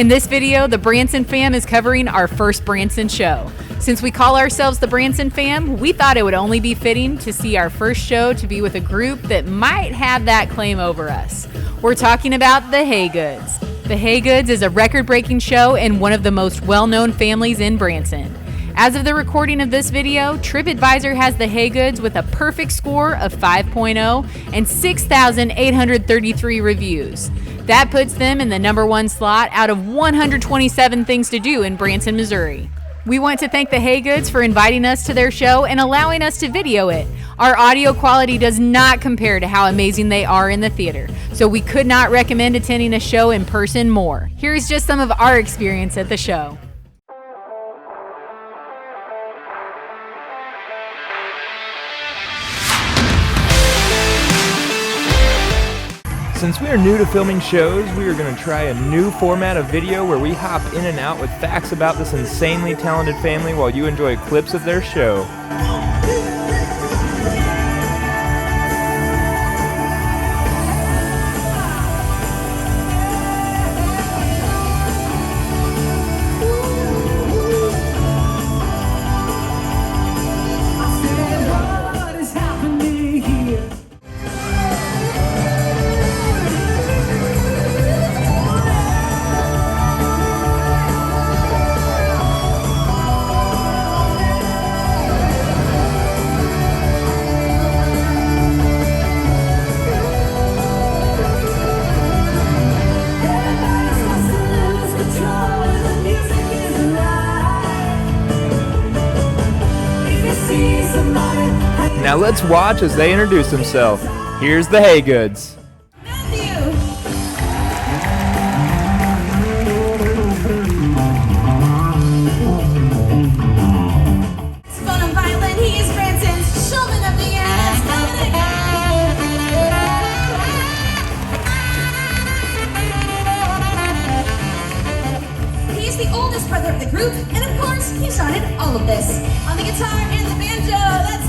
In this video, the Branson fam is covering our first Branson show. Since we call ourselves the Branson fam, we thought it would only be fitting to see our first show to be with a group that might have that claim over us. We're talking about the Haygoods. The Haygoods is a record-breaking show and one of the most well-known families in Branson. As of the recording of this video, TripAdvisor has the Haygoods with a perfect score of 5.0 and 6,833 reviews. That puts them in the #1 slot out of 127 things to do in Branson, Missouri. We want to thank the Haygoods for inviting us to their show and allowing us to video it. Our audio quality does not compare to how amazing they are in the theater, so we could not recommend attending a show in person more. Here's just some of our experience at the show. Since we are new to filming shows, we are going to try a new format of video where we hop in and out with facts about this insanely talented family while you enjoy clips of their show. Now let's watch as they introduce themselves. Here's the Haygoods. Fun and violent, he is Branson's showman of the year. He is the oldest brother of the group, and of course, he started all of this. On the guitar and the banjo, that's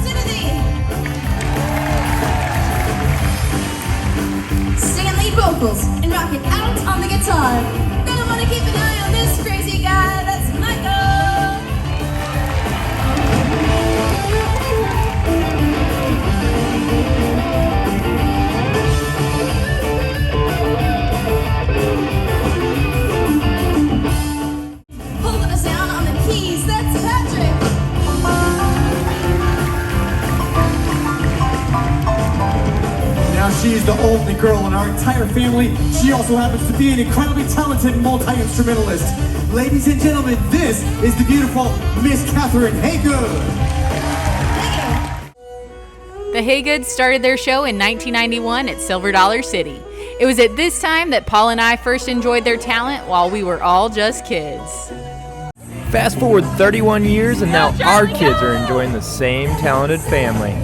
singing lead vocals and rocking out on the guitar. Gonna wanna keep an eye on this crazy guy, that's Michael. Holding us down on the keys, that's Patrick. Now she's the only girl in our entire family. She also happens to be an incredibly talented multi-instrumentalist. Ladies and gentlemen, this is the beautiful Miss Catherine Haygood. The Haygoods started their show in 1991 at Silver Dollar City. It was at this time that Paul and I first enjoyed their talent while we were all just kids. Fast forward 31 years and now our kids are enjoying the same talented family.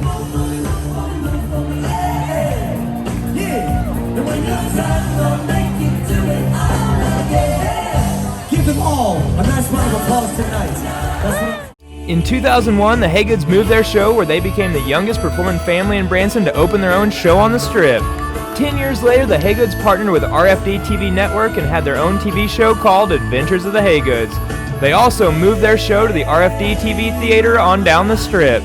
Give them all a nice round of applause tonight. In 2001, the Haygoods moved their show where they became the youngest performing family in Branson to open their own show on the Strip. 10 years later, the Haygoods partnered with RFD TV Network and had their own TV show called Adventures of the Haygoods. They also moved their show to the RFD TV Theater on down the Strip.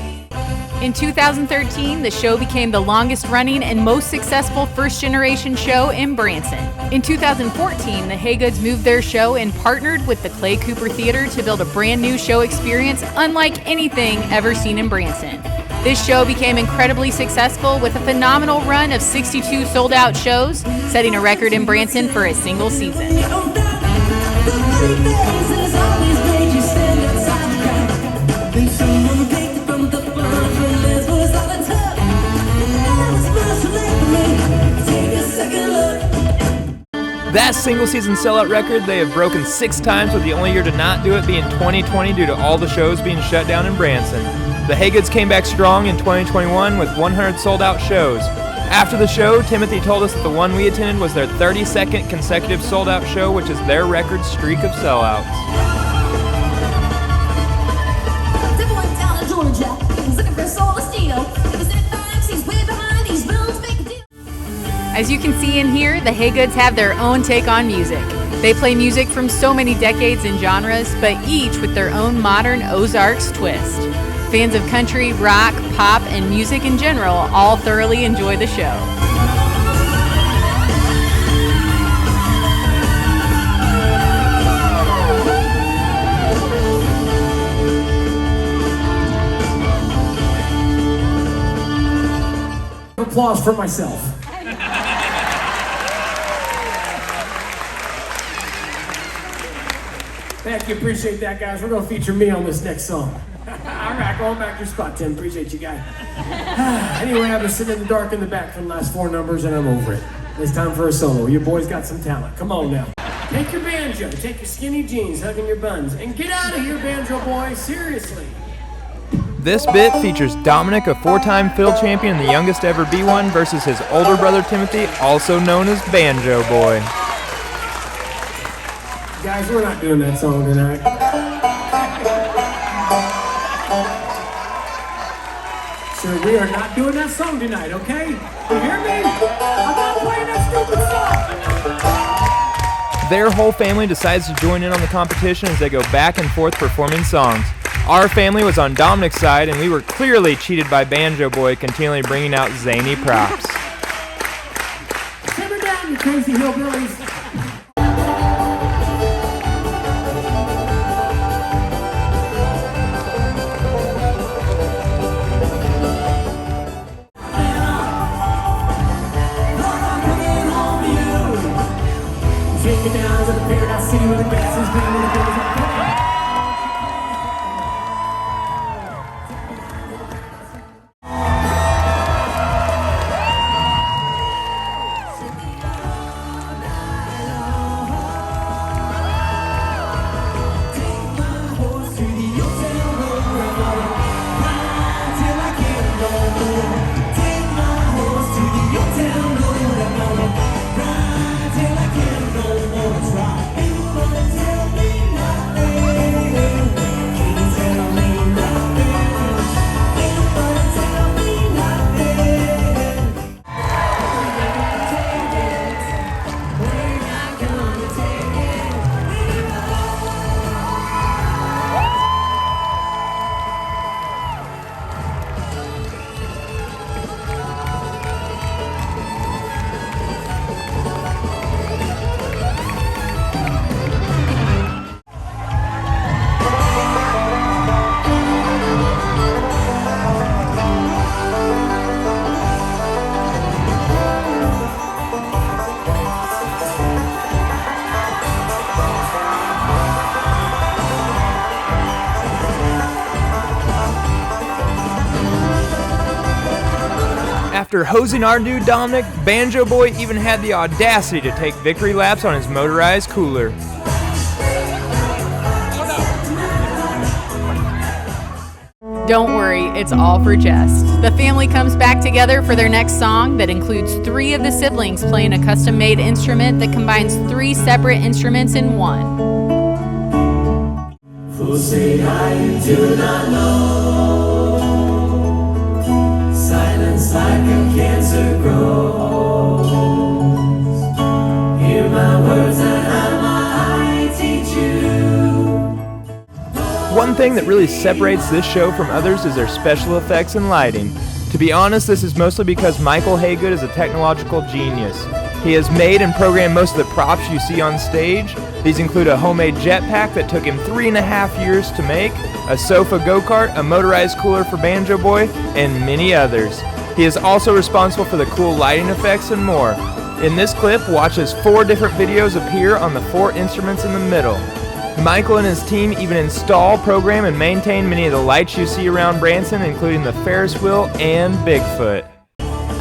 In 2013, the show became the longest running and most successful first-generation show in Branson. In 2014, the Haygoods moved their show and partnered with the Clay Cooper Theater to build a brand new show experience unlike anything ever seen in Branson. This show became incredibly successful with a phenomenal run of 62 sold-out shows, setting a record in Branson for a single season. That single season sellout record they have broken 6 times, with the only year to not do it being 2020 due to all the shows being shut down in Branson. The Haygoods came back strong in 2021 with 100 sold out shows. After the show, Timothy told us that the one we attended was their 32nd consecutive sold out show, which is their record streak of sellouts. Devil went down to Georgia, he's looking for a soul of steel. If he's in times, he's way behind these roads, make a deal. As you can see in here, the Haygoods have their own take on music. They play music from so many decades and genres, but each with their own modern Ozarks twist. Fans of country, rock, pop, and music in general all thoroughly enjoy the show. Applause for myself. Thank you, appreciate that, guys. We're gonna feature me on this next song. All right, going back to your spot, Tim. Appreciate you, guys. Anyway, I've been sitting in the dark in the back for the last 4 numbers, and I'm over it. It's time for a solo. Your boy's got some talent. Come on now. Take your banjo, take your skinny jeans, hugging your buns, and get out of here, banjo boy. Seriously. This bit features Dominic, a 4-time fiddle champion and the youngest ever B1, versus his older brother Timothy, also known as Banjo Boy. Guys, we're not doing that song tonight. Sir, we are not doing that song tonight, okay? You hear me? I'm not playing that stupid song! Their whole family decides to join in on the competition as they go back and forth performing songs. Our family was on Dominic's side, and we were clearly cheated by Banjo Boy, continually bringing out zany props. Simmer down, you crazy hillbillies. Take me down to the Paradise City with the Branson's band and the girls are After hosing our dude Dominic, Banjo Boy even had the audacity to take victory laps on his motorized cooler. Don't worry, it's all for jest. The family comes back together for their next song that includes 3 of the siblings playing a custom-made instrument that combines 3 separate instruments in one. Fools say I do not know. Silence like a cancer grows. Hear my words and I might teach you. One thing that really separates this show from others is their special effects and lighting. To be honest, this is mostly because Michael Haygood is a technological genius. He has made and programmed most of the props you see on stage. These include a homemade jetpack that took him 3.5 years to make, a sofa go-kart, a motorized cooler for Banjo Boy, and many others. He is also responsible for the cool lighting effects and more. In this clip, watch as 4 different videos appear on the 4 instruments in the middle. Michael and his team even install, program, and maintain many of the lights you see around Branson, including the Ferris wheel and Bigfoot.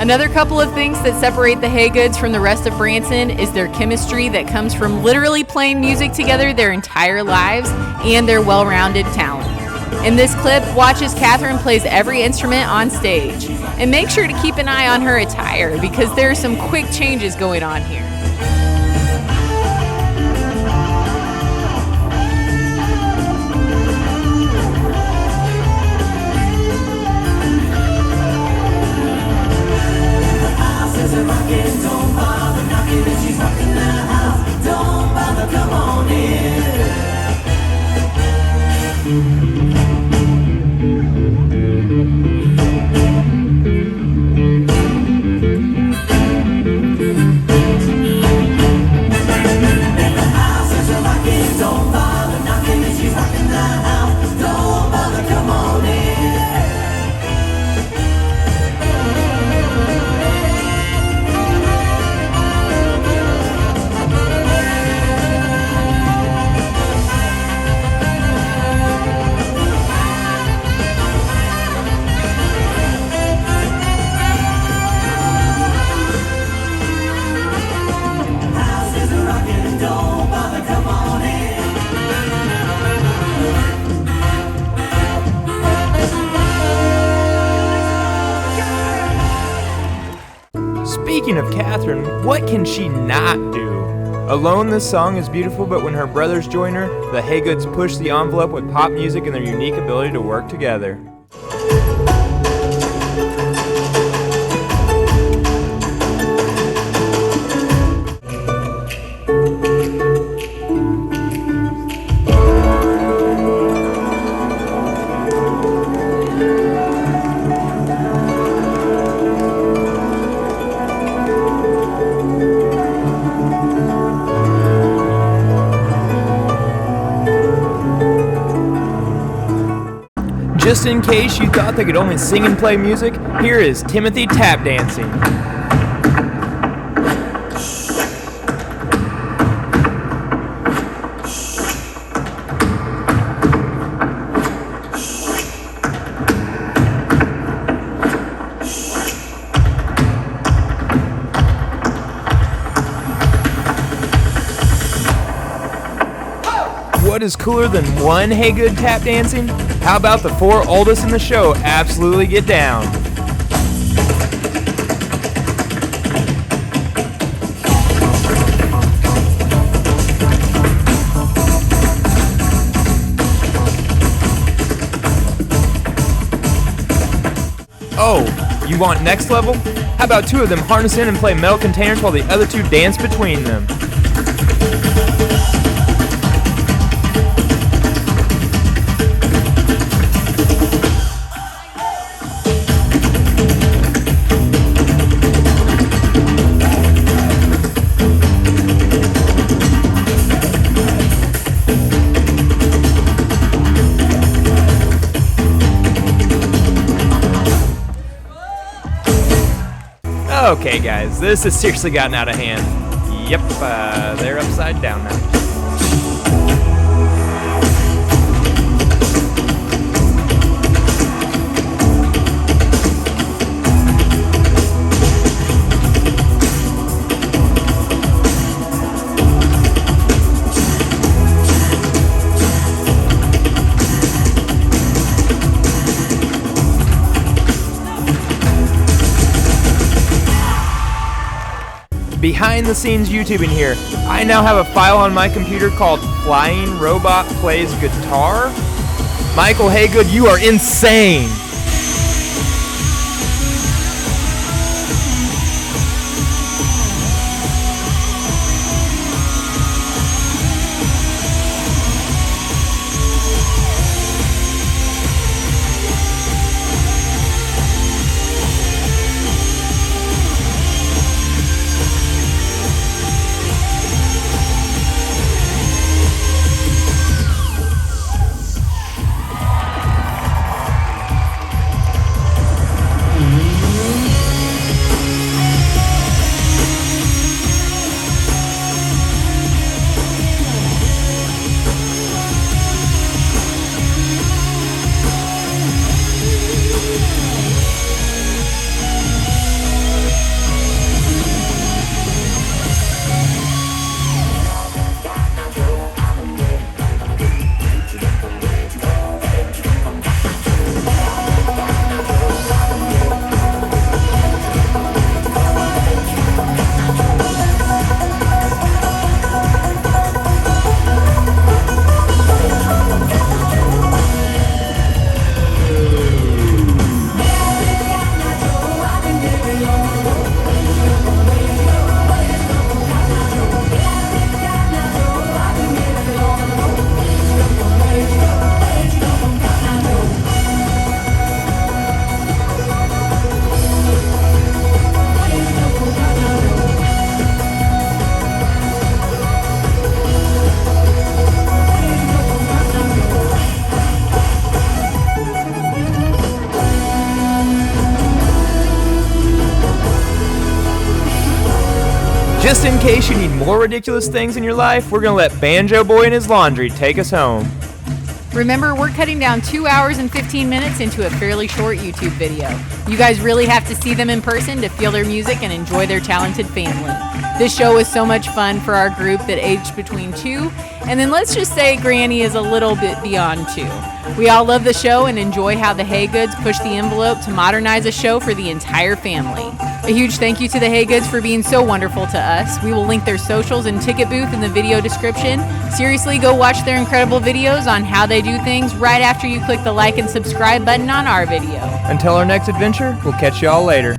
Another couple of things that separate the Haygoods from the rest of Branson is their chemistry that comes from literally playing music together their entire lives and their well-rounded talent. In this clip, watch as Catherine plays every instrument on stage. And make sure to keep an eye on her attire because there are some quick changes going on here. Don't bother knocking if she's rocking the house. Don't bother speaking of Catherine, what can she not do? Alone, this song is beautiful, but when her brothers join her, the Haygoods push the envelope with pop music and their unique ability to work together. Just in case you thought they could only sing and play music, here is Timothy tap dancing. What is cooler than one Haygood tap dancing? How about the 4 oldest in the show absolutely get down? Oh, you want next level? How about 2 of them harness in and play metal containers while the other 2 dance between them? Okay guys, this has seriously gotten out of hand. Yep, they're upside down now. Behind the scenes YouTubing here, I now have a file on my computer called Flying Robot Plays Guitar. Michael Haygood, you are insane! Just in case you need more ridiculous things in your life, we're going to let Banjo Boy and his laundry take us home. Remember, we're cutting down 2 hours and 15 minutes into a fairly short YouTube video. You guys really have to see them in person to feel their music and enjoy their talented family. This show was so much fun for our group that aged between 2 And then let's just say Granny is a little bit beyond 2. We all love the show and enjoy how the Haygoods push the envelope to modernize a show for the entire family. A huge thank you to the Haygoods for being so wonderful to us. We will link their socials and ticket booth in the video description. Seriously, go watch their incredible videos on how they do things right after you click the like and subscribe button on our video. Until our next adventure, we'll catch you all later.